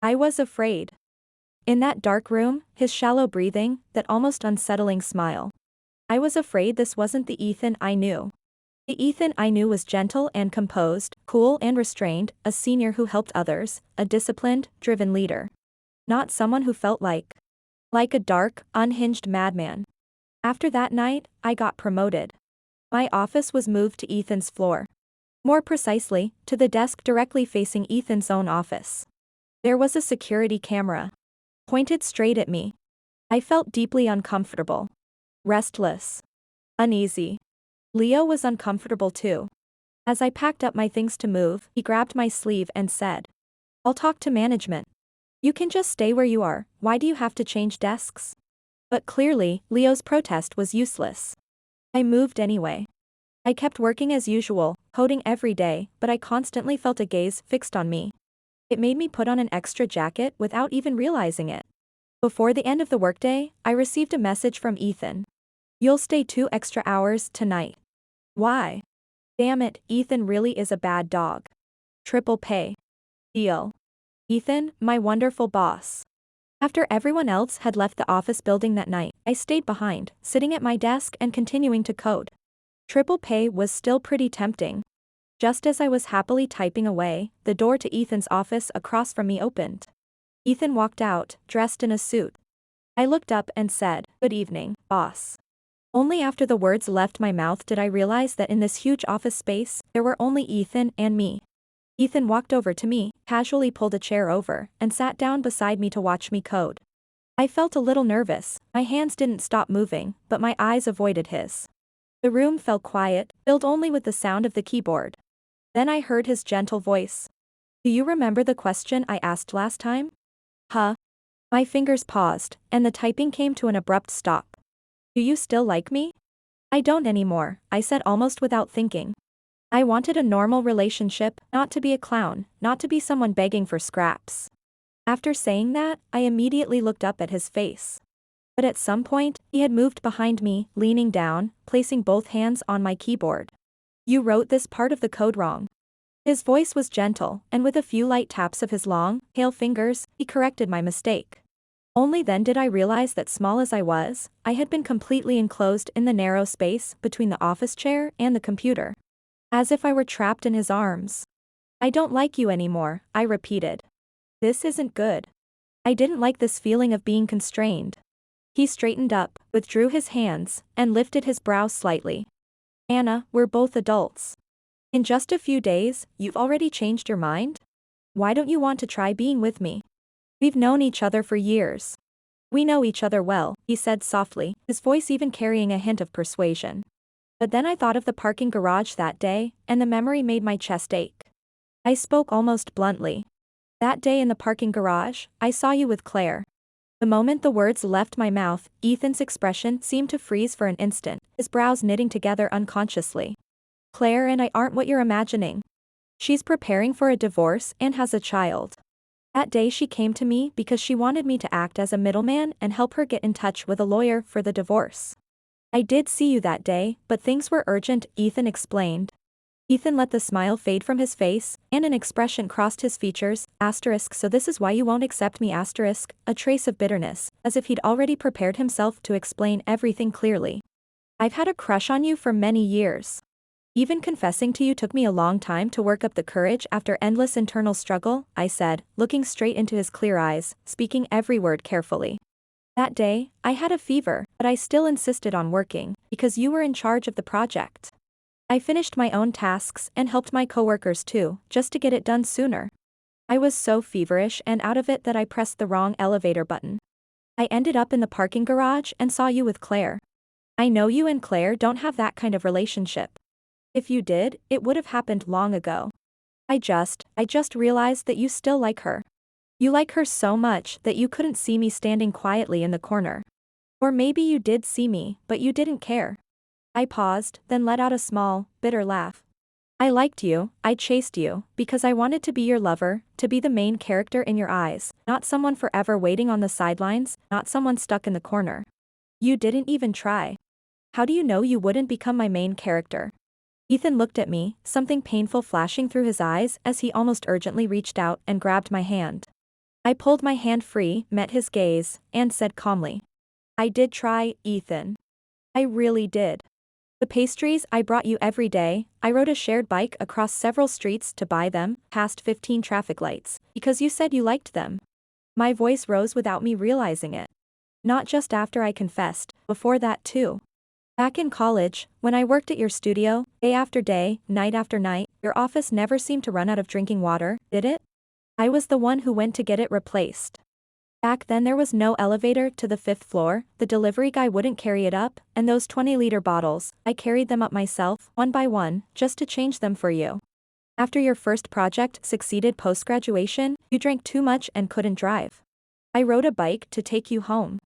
I was afraid. In that dark room, his shallow breathing, that almost unsettling smile. I was afraid this wasn't the Ethan I knew. The Ethan I knew was gentle and composed, cool and restrained, a senior who helped others, a disciplined, driven leader. Not someone who felt like a dark, unhinged madman. After that night, I got promoted. My office was moved to Ethan's floor. More precisely, to the desk directly facing Ethan's own office. There was a security camera pointed straight at me. I felt deeply uncomfortable. Restless. Uneasy. Leo was uncomfortable too. As I packed up my things to move, he grabbed my sleeve and said, I'll talk to management. You can just stay where you are, why do you have to change desks? But clearly, Leo's protest was useless. I moved anyway. I kept working as usual, coding every day, but I constantly felt a gaze fixed on me. It made me put on an extra jacket without even realizing it. Before the end of the workday, I received a message from Ethan. You'll stay 2 extra hours tonight. Why? Damn it, Ethan really is a bad dog. Triple pay. Deal. Ethan, my wonderful boss. After everyone else had left the office building that night, I stayed behind, sitting at my desk and continuing to code. Triple pay was still pretty tempting. Just as I was happily typing away, the door to Ethan's office across from me opened. Ethan walked out, dressed in a suit. I looked up and said, Good evening, boss. Only after the words left my mouth did I realize that in this huge office space, there were only Ethan and me. Ethan walked over to me, casually pulled a chair over, and sat down beside me to watch me code. I felt a little nervous, my hands didn't stop moving, but my eyes avoided his. The room fell quiet, filled only with the sound of the keyboard. Then I heard his gentle voice. Do you remember the question I asked last time? Huh? My fingers paused, and the typing came to an abrupt stop. Do you still like me? I don't anymore, I said almost without thinking. I wanted a normal relationship, not to be a clown, not to be someone begging for scraps. After saying that, I immediately looked up at his face. But at some point, he had moved behind me, leaning down, placing both hands on my keyboard. You wrote this part of the code wrong. His voice was gentle, and with a few light taps of his long, pale fingers, he corrected my mistake. Only then did I realize that small as I was, I had been completely enclosed in the narrow space between the office chair and the computer. As if I were trapped in his arms. I don't like you anymore, I repeated. This isn't good. I didn't like this feeling of being constrained. He straightened up, withdrew his hands, and lifted his brows slightly. Anna, we're both adults. In just a few days, you've already changed your mind? Why don't you want to try being with me? We've known each other for years. We know each other well, he said softly, his voice even carrying a hint of persuasion. But then I thought of the parking garage that day, and the memory made my chest ache. I spoke almost bluntly. That day in the parking garage, I saw you with Claire. The moment the words left my mouth, Ethan's expression seemed to freeze for an instant, his brows knitting together unconsciously. Claire and I aren't what you're imagining. She's preparing for a divorce and has a child. That day she came to me because she wanted me to act as a middleman and help her get in touch with a lawyer for the divorce. I did see you that day, but things were urgent, Ethan explained. Ethan let the smile fade from his face, and an expression crossed his features, so this is why you won't accept me, a trace of bitterness, as if he'd already prepared himself to explain everything clearly. I've had a crush on you for many years. Even confessing to you took me a long time to work up the courage after endless internal struggle, I said, looking straight into his clear eyes, speaking every word carefully. That day, I had a fever, but I still insisted on working, because you were in charge of the project. I finished my own tasks and helped my coworkers too, just to get it done sooner. I was so feverish and out of it that I pressed the wrong elevator button. I ended up in the parking garage and saw you with Claire. I know you and Claire don't have that kind of relationship. If you did, it would have happened long ago. I just realized that you still like her. You like her so much that you couldn't see me standing quietly in the corner. Or maybe you did see me, but you didn't care. I paused, then let out a small, bitter laugh. I liked you, I chased you, because I wanted to be your lover, to be the main character in your eyes, not someone forever waiting on the sidelines, not someone stuck in the corner. You didn't even try. How do you know you wouldn't become my main character? Ethan looked at me, something painful flashing through his eyes as he almost urgently reached out and grabbed my hand. I pulled my hand free, met his gaze, and said calmly. I did try, Ethan. I really did. The pastries I brought you every day, I rode a shared bike across several streets to buy them, past 15 traffic lights, because you said you liked them. My voice rose without me realizing it. Not just after I confessed, before that too. Back in college, when I worked at your studio, day after day, night after night, your office never seemed to run out of drinking water, did it? I was the one who went to get it replaced. Back then there was no elevator to the 5th floor, the delivery guy wouldn't carry it up, and those 20-liter bottles, I carried them up myself, one by one, just to change them for you. After your first project succeeded post-graduation, you drank too much and couldn't drive. I rode a bike to take you home.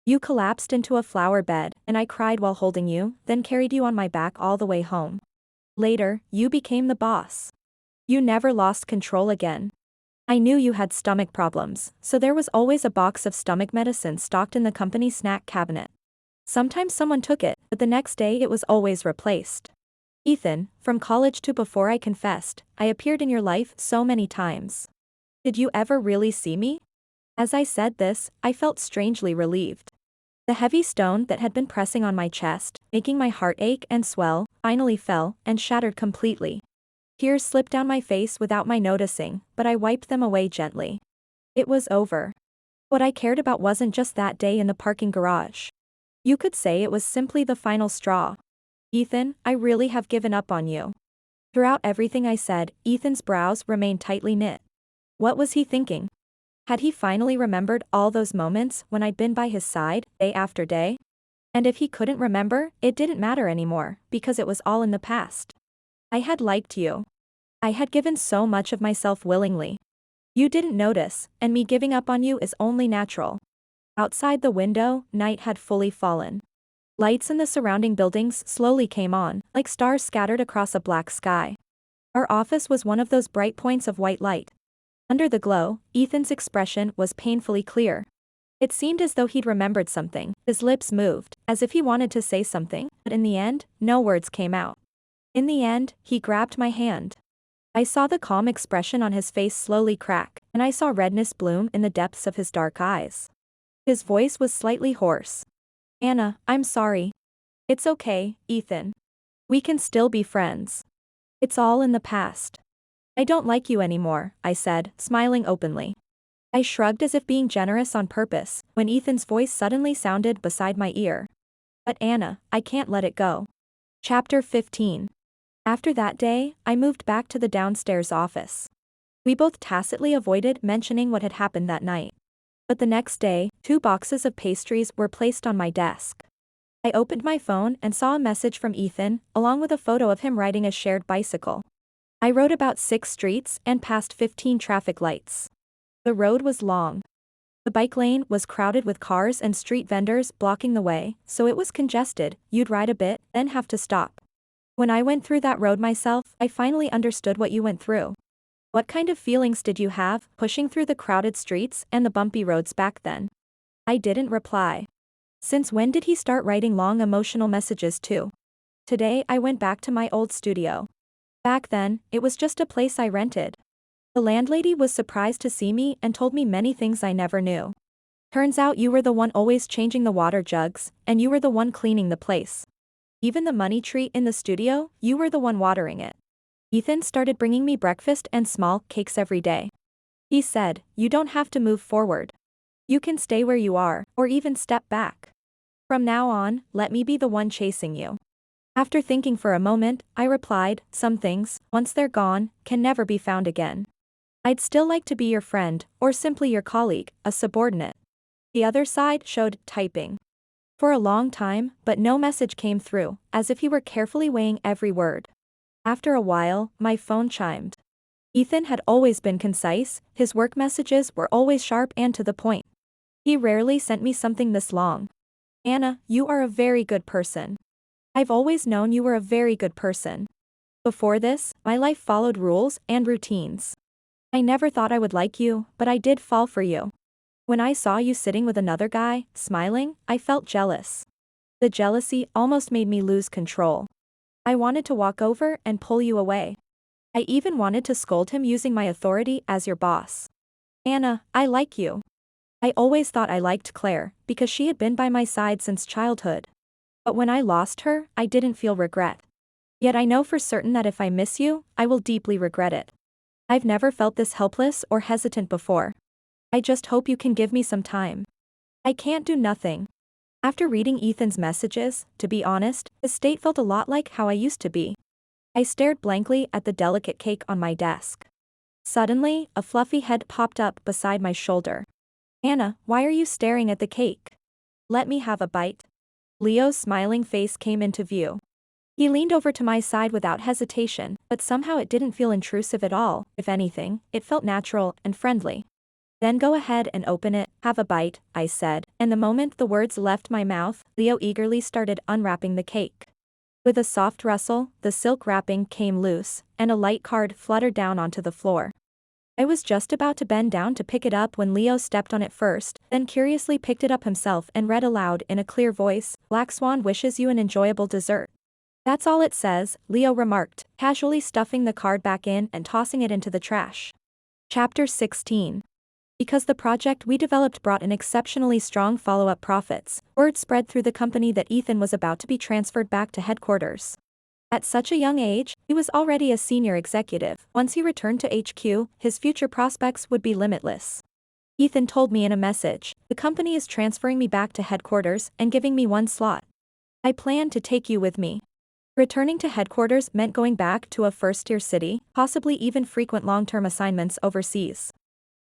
You collapsed into a flower bed, and I cried while holding you, then carried you on my back all the way home. Later, you became the boss. You never lost control again. I knew you had stomach problems, so there was always a box of stomach medicine stocked in the company snack cabinet. Sometimes someone took it, but the next day it was always replaced. Ethan, from college to before I confessed, I appeared in your life so many times. Did you ever really see me? As I said this, I felt strangely relieved. The heavy stone that had been pressing on my chest, making my heart ache and swell, finally fell and shattered completely. Tears slipped down my face without my noticing, but I wiped them away gently. It was over. What I cared about wasn't just that day in the parking garage. You could say it was simply the final straw. Ethan, I really have given up on you. Throughout everything I said, Ethan's brows remained tightly knit. What was he thinking? Had he finally remembered all those moments when I'd been by his side, day after day? And if he couldn't remember, it didn't matter anymore, because it was all in the past. I had liked you. I had given so much of myself willingly. You didn't notice, and me giving up on you is only natural. Outside the window, night had fully fallen. Lights in the surrounding buildings slowly came on, like stars scattered across a black sky. Our office was one of those bright points of white light. Under the glow, Ethan's expression was painfully clear. It seemed as though he'd remembered something. His lips moved, as if he wanted to say something, but in the end, no words came out. In the end, he grabbed my hand. I saw the calm expression on his face slowly crack, and I saw redness bloom in the depths of his dark eyes. His voice was slightly hoarse. Anna, I'm sorry. It's okay, Ethan. We can still be friends. It's all in the past. I don't like you anymore, I said, smiling openly. I shrugged as if being generous on purpose, when Ethan's voice suddenly sounded beside my ear. But Anna, I can't let it go. Chapter 15. After that day, I moved back to the downstairs office. We both tacitly avoided mentioning what had happened that night. But the next day, 2 boxes of pastries were placed on my desk. I opened my phone and saw a message from Ethan, along with a photo of him riding a shared bicycle. I rode about 6 streets and passed 15 traffic lights. The road was long. The bike lane was crowded with cars and street vendors blocking the way, so it was congested. You'd ride a bit, then have to stop. When I went through that road myself, I finally understood what you went through. What kind of feelings did you have, pushing through the crowded streets and the bumpy roads back then? I didn't reply. Since when did he start writing long emotional messages too? Today I went back to my old studio. Back then, it was just a place I rented. The landlady was surprised to see me and told me many things I never knew. Turns out you were the one always changing the water jugs, and you were the one cleaning the place. Even the money tree in the studio, you were the one watering it. Ethan started bringing me breakfast and small cakes every day. He said, you don't have to move forward. You can stay where you are, or even step back. From now on, let me be the one chasing you. After thinking for a moment, I replied, some things, once they're gone, can never be found again. I'd still like to be your friend, or simply your colleague, a subordinate. The other side showed typing. For a long time, but no message came through, as if he were carefully weighing every word. After a while, my phone chimed. Ethan had always been concise, his work messages were always sharp and to the point. He rarely sent me something this long. Anna, you are a very good person. I've always known you were a very good person. Before this, my life followed rules and routines. I never thought I would like you, but I did fall for you. When I saw you sitting with another guy, smiling, I felt jealous. The jealousy almost made me lose control. I wanted to walk over and pull you away. I even wanted to scold him using my authority as your boss. Anna, I like you. I always thought I liked Claire, because she had been by my side since childhood. But when I lost her, I didn't feel regret. Yet I know for certain that if I miss you, I will deeply regret it. I've never felt this helpless or hesitant before. I just hope you can give me some time. I can't do nothing. After reading Ethan's messages, to be honest, his state felt a lot like how I used to be. I stared blankly at the delicate cake on my desk. Suddenly, a fluffy head popped up beside my shoulder. Anna, why are you staring at the cake? Let me have a bite. Leo's smiling face came into view. He leaned over to my side without hesitation, but somehow it didn't feel intrusive at all. If anything, it felt natural and friendly. Then go ahead and open it, have a bite, I said, and the moment the words left my mouth, Leo eagerly started unwrapping the cake. With a soft rustle, the silk wrapping came loose, and a light card fluttered down onto the floor. I was just about to bend down to pick it up when Leo stepped on it first, then curiously picked it up himself and read aloud in a clear voice, Black Swan wishes you an enjoyable dessert. That's all it says, Leo remarked, casually stuffing the card back in and tossing it into the trash. Chapter 16. Because the project we developed brought in exceptionally strong follow-up profits, word spread through the company that Ethan was about to be transferred back to headquarters. At such a young age, he was already a senior executive. Once he returned to HQ, his future prospects would be limitless. Ethan told me in a message, the company is transferring me back to headquarters and giving me 1 slot. I plan to take you with me. Returning to headquarters meant going back to a first-tier city, possibly even frequent long-term assignments overseas.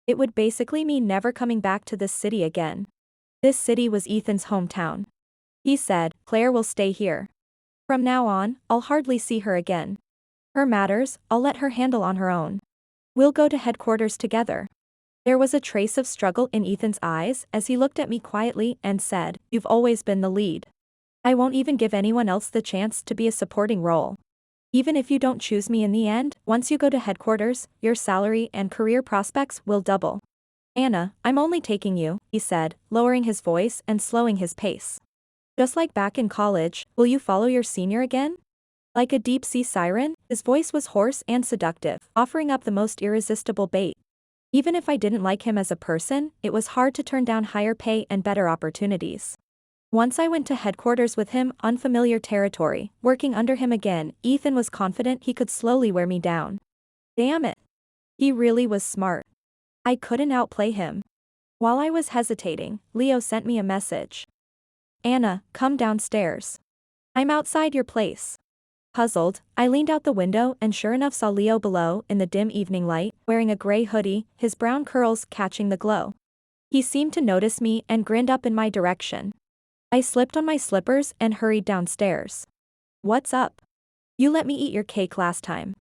It would basically mean never coming back to this city again. This city was Ethan's hometown. He said, Claire will stay here. From now on, I'll hardly see her again. Her matters, I'll let her handle on her own. We'll go to headquarters together. There was a trace of struggle in Ethan's eyes as he looked at me quietly and said, You've always been the lead. I won't even give anyone else the chance to be a supporting role. Even if you don't choose me in the end, once you go to headquarters, your salary and career prospects will double. Anna, I'm only taking you, he said, lowering his voice and slowing his pace. Just like back in college, will you follow your senior again? Like a deep-sea siren, his voice was hoarse and seductive, offering up the most irresistible bait. Even if I didn't like him as a person, it was hard to turn down higher pay and better opportunities. Once I went to headquarters with him, unfamiliar territory, working under him again, Ethan was confident he could slowly wear me down. Damn it. He really was smart. I couldn't outplay him. While I was hesitating, Leo sent me a message. Anna, come downstairs. I'm outside your place. Puzzled, I leaned out the window and sure enough saw Leo below in the dim evening light, wearing a gray hoodie, his brown curls catching the glow. He seemed to notice me and grinned up in my direction. I slipped on my slippers and hurried downstairs. What's up? You let me eat your cake last time.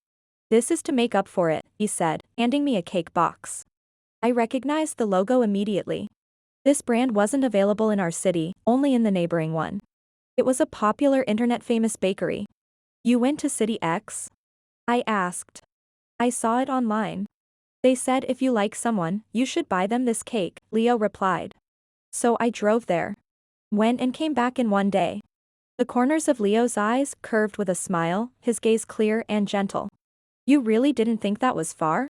This is to make up for it, he said, handing me a cake box. I recognized the logo immediately. This brand wasn't available in our city, only in the neighboring one. It was a popular internet-famous bakery. You went to City X? I asked. I saw it online. They said if you like someone, you should buy them this cake, Leo replied. So I drove there. Went and came back in one day. The corners of Leo's eyes curved with a smile, his gaze clear and gentle. You really didn't think that was far?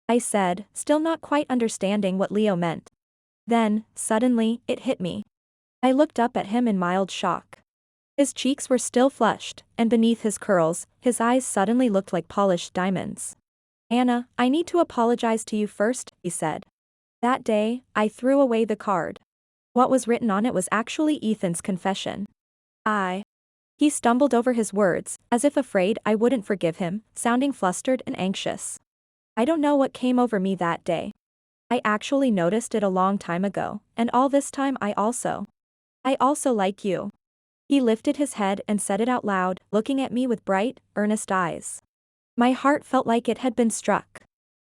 I said, still not quite understanding what Leo meant. Then, suddenly, it hit me. I looked up at him in mild shock. His cheeks were still flushed, and beneath his curls, his eyes suddenly looked like polished diamonds. Anna, I need to apologize to you first, he said. That day, I threw away the card. What was written on it was actually Ethan's confession. He stumbled over his words, as if afraid I wouldn't forgive him, sounding flustered and anxious. I don't know what came over me that day. I actually noticed it a long time ago, and all this time I also like you. He lifted his head and said it out loud, looking at me with bright, earnest eyes. My heart felt like it had been struck.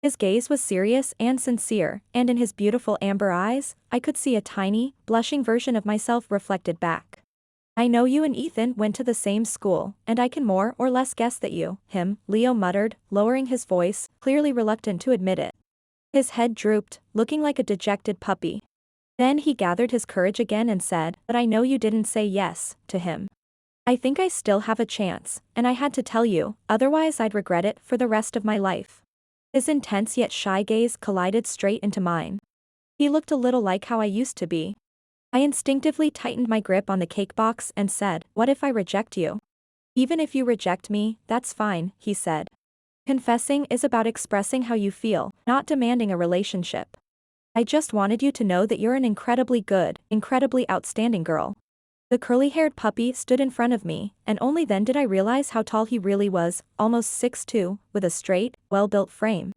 His gaze was serious and sincere, and in his beautiful amber eyes, I could see a tiny, blushing version of myself reflected back. I know you and Ethan went to the same school, and I can more or less guess that Leo muttered, lowering his voice, clearly reluctant to admit it. His head drooped, looking like a dejected puppy. Then he gathered his courage again and said, but I know you didn't say yes to him. I think I still have a chance, and I had to tell you, otherwise I'd regret it for the rest of my life. His intense yet shy gaze collided straight into mine. He looked a little like how I used to be. I instinctively tightened my grip on the cake box and said, what if I reject you? Even if you reject me, that's fine, he said. Confessing is about expressing how you feel, not demanding a relationship. I just wanted you to know that you're an incredibly good, incredibly outstanding girl. The curly-haired puppy stood in front of me, and only then did I realize how tall he really was, almost 6'2", with a straight, well-built frame.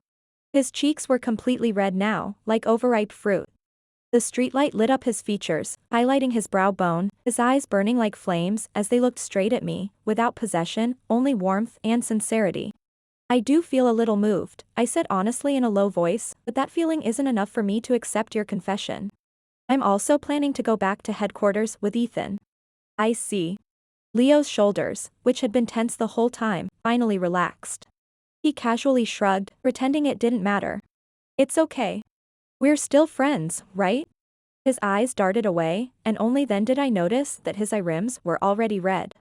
His cheeks were completely red now, like overripe fruit. The streetlight lit up his features, highlighting his brow bone, his eyes burning like flames as they looked straight at me, without possession, only warmth and sincerity. I do feel a little moved, I said honestly in a low voice, but that feeling isn't enough for me to accept your confession. I'm also planning to go back to headquarters with Ethan. I see. Leo's shoulders, which had been tense the whole time, finally relaxed. He casually shrugged, pretending it didn't matter. It's okay. We're still friends, right? His eyes darted away, and only then did I notice that his eye rims were already red.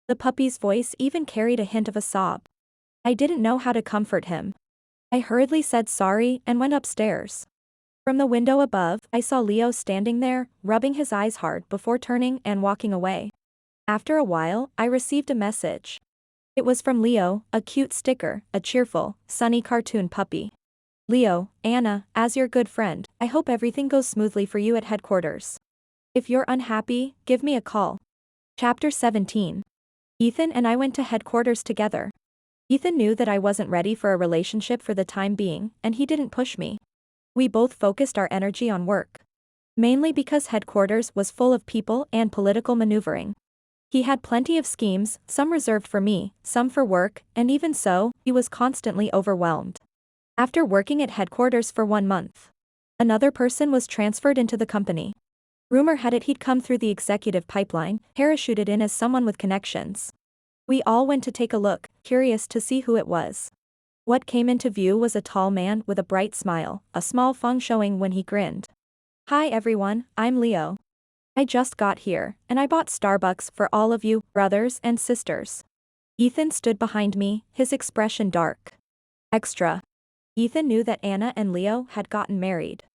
The puppy's voice even carried a hint of a sob. I didn't know how to comfort him. I hurriedly said sorry and went upstairs. From the window above, I saw Leo standing there, rubbing his eyes hard before turning and walking away. After a while, I received a message. It was from Leo, a cute sticker, a cheerful, sunny cartoon puppy. Leo, Anna, as your good friend, I hope everything goes smoothly for you at headquarters. If you're unhappy, give me a call. Chapter 17. Ethan and I went to headquarters together. Ethan knew that I wasn't ready for a relationship for the time being, and he didn't push me. We both focused our energy on work. Mainly because headquarters was full of people and political maneuvering. He had plenty of schemes, some reserved for me, some for work, and even so, he was constantly overwhelmed. After working at headquarters for 1 month, another person was transferred into the company. Rumor had it he'd come through the executive pipeline, parachuted in as someone with connections. We all went to take a look, curious to see who it was. What came into view was a tall man with a bright smile, a small fung showing when he grinned. Hi everyone, I'm Leo. I just got here, and I bought Starbucks for all of you, brothers and sisters. Ethan stood behind me, his expression dark. Extra. Ethan knew that Anna and Leo had gotten married.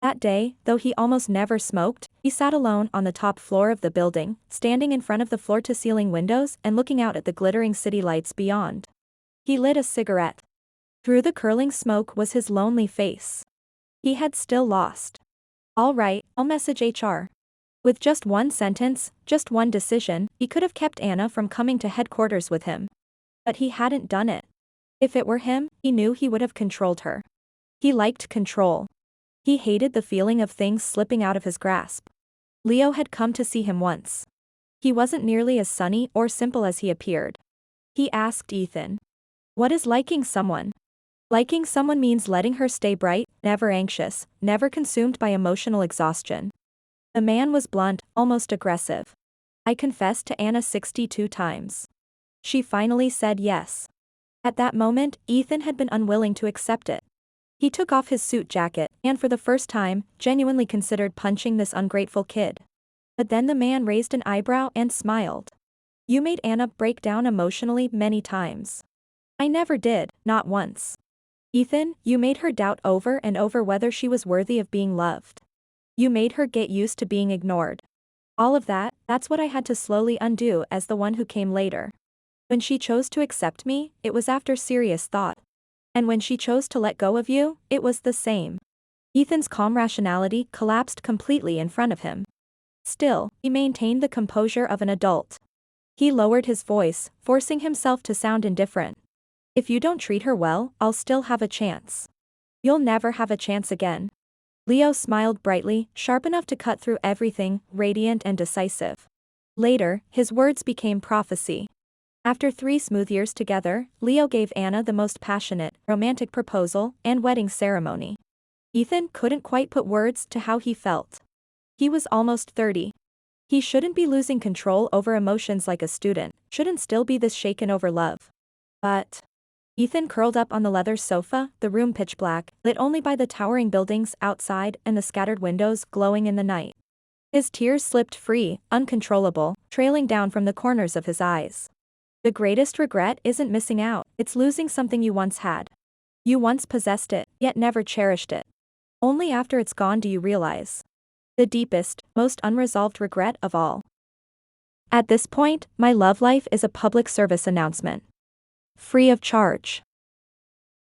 That day, though he almost never smoked, he sat alone on the top floor of the building, standing in front of the floor-to-ceiling windows and looking out at the glittering city lights beyond. He lit a cigarette. Through the curling smoke was his lonely face. He had still lost. All right, I'll message HR. With just one sentence, just one decision, he could have kept Anna from coming to headquarters with him. But he hadn't done it. If it were him, he knew he would have controlled her. He liked control. He hated the feeling of things slipping out of his grasp. Leo had come to see him once. He wasn't nearly as sunny or simple as he appeared. He asked Ethan. What is liking someone? Liking someone means letting her stay bright, never anxious, never consumed by emotional exhaustion. The man was blunt, almost aggressive. I confessed to Anna 62 times. She finally said yes. At that moment, Ethan had been unwilling to accept it. He took off his suit jacket, and for the first time, genuinely considered punching this ungrateful kid. But then the man raised an eyebrow and smiled. You made Anna break down emotionally many times. I never did, not once. Ethan, you made her doubt over and over whether she was worthy of being loved. You made her get used to being ignored. All of that, that's what I had to slowly undo as the one who came later. When she chose to accept me, it was after serious thought. And when she chose to let go of you, it was the same. Ethan's calm rationality collapsed completely in front of him. Still, he maintained the composure of an adult. He lowered his voice, forcing himself to sound indifferent. If you don't treat her well, I'll still have a chance. You'll never have a chance again. Leo smiled brightly, sharp enough to cut through everything, radiant and decisive. Later, his words became prophecy. After 3 smooth years together, Leo gave Anna the most passionate, romantic proposal and wedding ceremony. Ethan couldn't quite put words to how he felt. He was almost 30. He shouldn't be losing control over emotions like a student, shouldn't still be this shaken over love. But Ethan curled up on the leather sofa, the room pitch black, lit only by the towering buildings outside and the scattered windows glowing in the night. His tears slipped free, uncontrollable, trailing down from the corners of his eyes. The greatest regret isn't missing out, it's losing something you once had. You once possessed it, yet never cherished it. Only after it's gone do you realize. The deepest, most unresolved regret of all. At this point, my love life is a public service announcement. Free of charge.